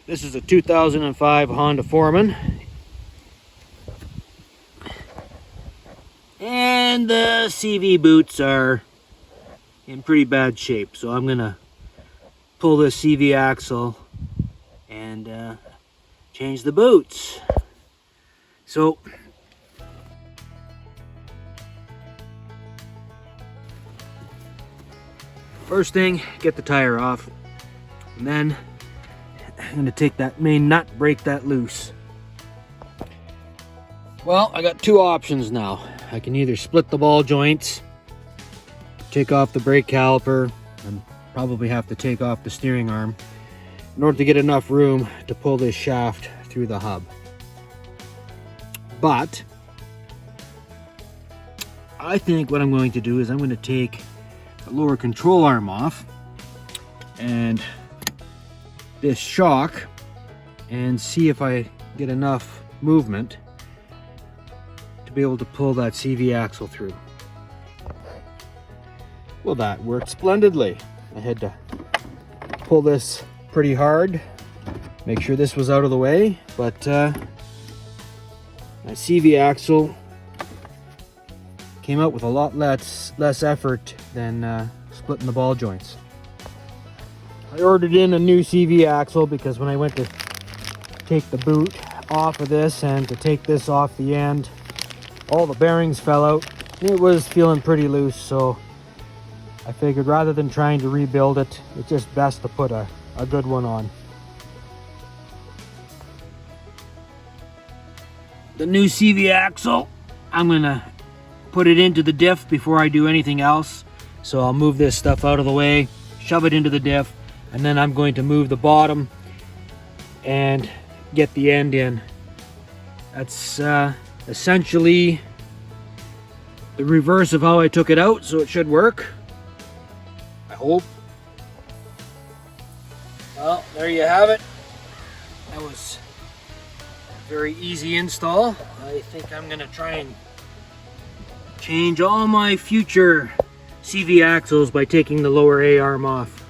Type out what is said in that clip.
This is a 2005 Honda Foreman. And the CV boots are in pretty bad shape. So I'm going to pull this CV axle and change the boots. So first thing, get the tire off. And then I'm going to take that main nut, break that loose. Well, I got two options now. I can either split the ball joints, take off the brake caliper, and probably have to take off the steering arm in order to get enough room to pull this shaft through the hub. But I think what I'm going to do is I'm going to take the lower control arm off and this shock and see if I get enough movement to be able to pull that CV axle through. Well, that worked splendidly. I had to pull this pretty hard, make sure this was out of the way, but my CV axle came out with a lot less effort than splitting the ball joints. I ordered in a new CV axle because when I went to take the boot off of this and to take this off the end, all the bearings fell out. It was feeling pretty loose, so I figured rather than trying to rebuild it, it's just best to put a good one on. The new CV axle, I'm gonna put it into the diff before I do anything else. So I'll move this stuff out of the way, shove it into the diff, and then I'm going to move the bottom and get the end in. That's essentially the reverse of how I took it out, so it should work. I hope. Well, there you have it. That was a very easy install. I think I'm gonna try and change all my future CV axles by taking the lower A-arm off.